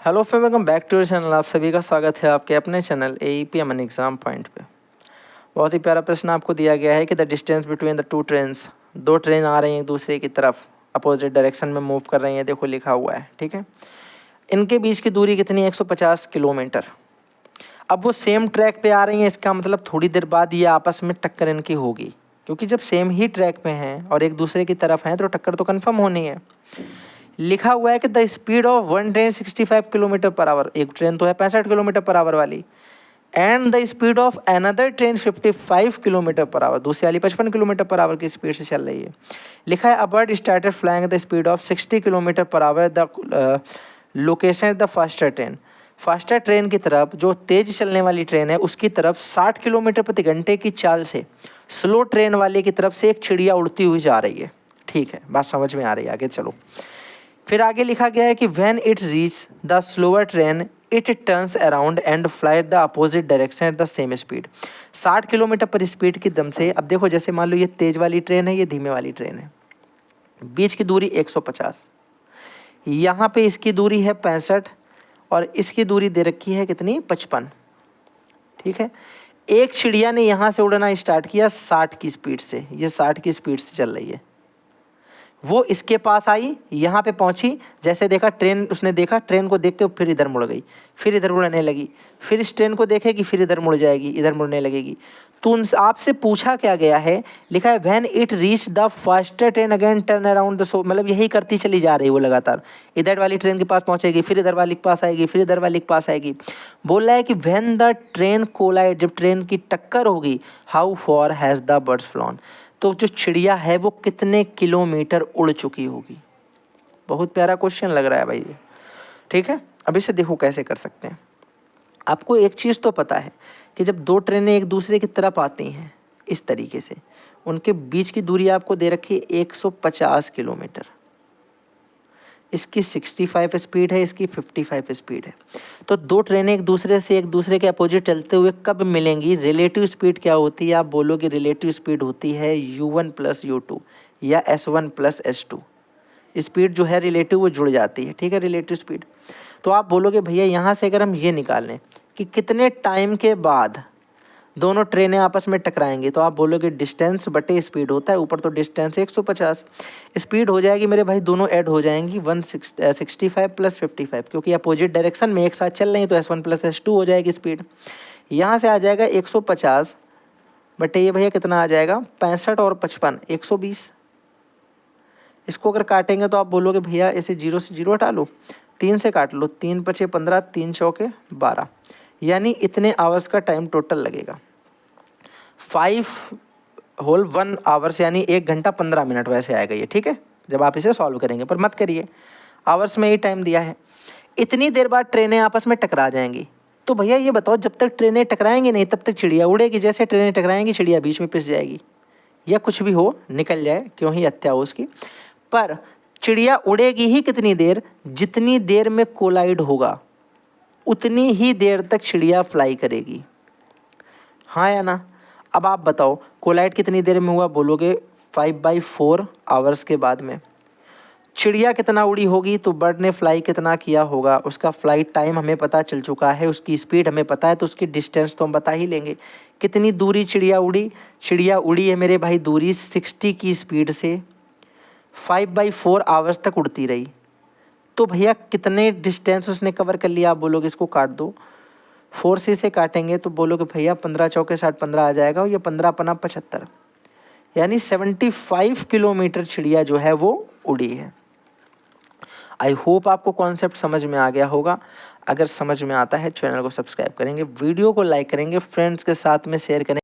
Hello friend, welcome back to your channel. आप सभी का स्वागत है आपके अपने channel AEP Aman exam point पे। बहुत ही प्यारा प्रश्न आपको दिया गया है कि the distance between the two trains, दो ट्रेन आ रही हैं एक दूसरे की तरफ, अपोजिट डायरेक्शन में मूव कर रही हैं। देखो लिखा हुआ है, ठीक है। इनके बीच की दूरी कितनी है? 150 किलोमीटर। अब वो सेम ट्रैक पे आ रही हैं, इसका मतलब थोड़ी देर बाद ये आपस में टक्कर इनकी होगी, क्योंकि जब सेम ही ट्रैक पे हैं और एक दूसरे की तरफ हैं तो टक्कर तो कन्फर्म होनी है। लिखा हुआ है कि the speed of one train 65 kilometre per hour, एक ट्रेन तो है 65 किलोमीटर पर आवर वाली, and the speed of another train 55 kilometre per hour, दूसरी वाली 55 किलोमीटर पर आवर की स्पीड से चल रही है। लिखा है a bird started flying the speed of 60 kilometre per hour, the location the faster train, faster train की तरफ, जो तेज चलने वाली ट्रेन है उसकी तरफ 60 किलोमीटर प्रति घंटे की चाल से स्लो ट्रेन वाले की तरफ से एक चिड़िया उड़ती हुई जा रही है। ठीक है, बात समझ में आ रही है? आगे चलो। फिर आगे लिखा गया है कि when it reach the slower train it turns around and fly the opposite direction at the same speed. 60 kilometre पर स्पीड की दम से, अब देखो जैसे मान लो ये तेज वाली ट्रेन है, ये धीमे वाली ट्रेन है, बीच की दूरी 150, यहाँ पे इसकी दूरी है 65 और इसकी दूरी दे रखी है कितनी? 55। ठीक है, एक चिड़िया ने यहाँ से उड़ना स्टार्ट किया 60 की स्पीड से, ये 60 की स्पीड से चल रही है। वो इसके पास आई, यहाँ पे पहुँची, जैसे देखा ट्रेन, उसने देखा ट्रेन को देख के फिर इधर मुड़ गई, फिर इधर मुड़ने लगी, फिर इस ट्रेन को देखेगी, फिर इधर मुड़ जाएगी, इधर मुड़ने लगेगी। तो उनसे आपसे पूछा क्या गया है? लिखा है when it reach the faster train again turn around the, so मतलब यही करती चली जा रही है वो लगातार, इधर वाली ट्रेन के पास पहुँचेगी, फिर इधर वाली के पास आएगी, फिर इधर वाली के पास आएगी। बोल रहा है कि व्हेन द ट्रेन कोलाइड, जब ट्रेन की टक्कर होगी, how for has the birds flown, तो जो चिड़िया है वो कितने किलोमीटर उड़ चुकी होगी। बहुत प्यारा क्वेश्चन लग रहा है भाई ये। ठीक है, अब इसे देखो कैसे कर सकते हैं। आपको एक चीज़ तो पता है कि जब दो ट्रेनें एक दूसरे की तरफ आती हैं इस तरीके से, उनके बीच की दूरी आपको दे रखी है 150 किलोमीटर। इसकी 65 स्पीड है, इसकी 55 स्पीड है। तो दो ट्रेनें एक दूसरे के अपोजिट चलते हुए कब मिलेंगी? रिलेटिव स्पीड क्या होती है? आप बोलोगे रिलेटिव स्पीड होती है U1 प्लस U2 या S1 प्लस S2। स्पीड जो है रिलेटिव वो जुड़ जाती है। ठीक है, रिलेटिव स्पीड। तो आप बोलोगे भैया यहाँ से अगर हम ये निकाल लें कि कितने टाइम के बाद दोनों ट्रेनें आपस में टकराएंगी, तो आप बोलोगे डिस्टेंस बटे स्पीड होता है, ऊपर तो डिस्टेंस 150, स्पीड हो जाएगी मेरे भाई, दोनों ऐड हो जाएंगी 165 प्लस 55, क्योंकि अपोजिट डायरेक्शन में एक साथ चल रही है, तो S1 प्लस S2 हो जाएगी स्पीड। यहाँ से आ जाएगा 150 बटे ये भैया कितना आ जाएगा? 65 और 55 120। इसको अगर काटेंगे तो आप बोलोगे भैया ऐसे 0 से 0 हटा लो, 3 से काट लो, 3 पचे 15, 3 चौके 12, यानी इतने आवर्स का टाइम टोटल लगेगा। 5 होल 1 आवर्स, यानी 1 घंटा 15 मिनट वैसे आएगा ये। ठीक है, जब आप इसे सॉल्व करेंगे, पर मत करिए, आवर्स में ही टाइम दिया है। इतनी देर बाद ट्रेनें आपस में टकरा जाएंगी। तो भैया ये बताओ, जब तक ट्रेनें टकराएंगी नहीं तब तक चिड़िया उड़ेगी, जैसे ट्रेनें टकराएंगी चिड़िया बीच में पिस जाएगी, या कुछ भी हो, निकल जाए, क्यों ही हत्या हो उसकी। पर चिड़िया उड़ेगी ही कितनी देर? जितनी देर में कोलाइड होगा उतनी ही देर तक चिड़िया फ्लाई करेगी, हाँ या ना? अब आप बताओ कोलाइड कितनी देर में हुआ? बोलोगे 5/4 आवर्स के बाद में। चिड़िया कितना उड़ी होगी? तो बर्ड ने फ्लाई कितना किया होगा, उसका फ्लाइट टाइम हमें पता चल चुका है, उसकी स्पीड हमें पता है, तो उसकी डिस्टेंस तो हम बता ही लेंगे। कितनी दूरी चिड़िया उड़ी? चिड़िया उड़ी है मेरे भाई दूरी 60 की स्पीड से, 5/4 आवर्स तक उड़ती रही। तो भैया कितने डिस्टेंस उसने कवर कर लिया? आप बोलोगे इसको काट दो, 4 से काटेंगे तो बोलोगे भैया 15 चौके 60, 15 आ जाएगा, और ये 15 अपना 75, यानी 75 किलोमीटर चिड़िया जो है वो उड़ी है। आई होप आपको कॉन्सेप्ट समझ में आ गया होगा। अगर समझ में आता है चैनल को सब्सक्राइब करेंगे, वीडियो को लाइक करेंगे, फ्रेंड्स के साथ में शेयर करेंगे।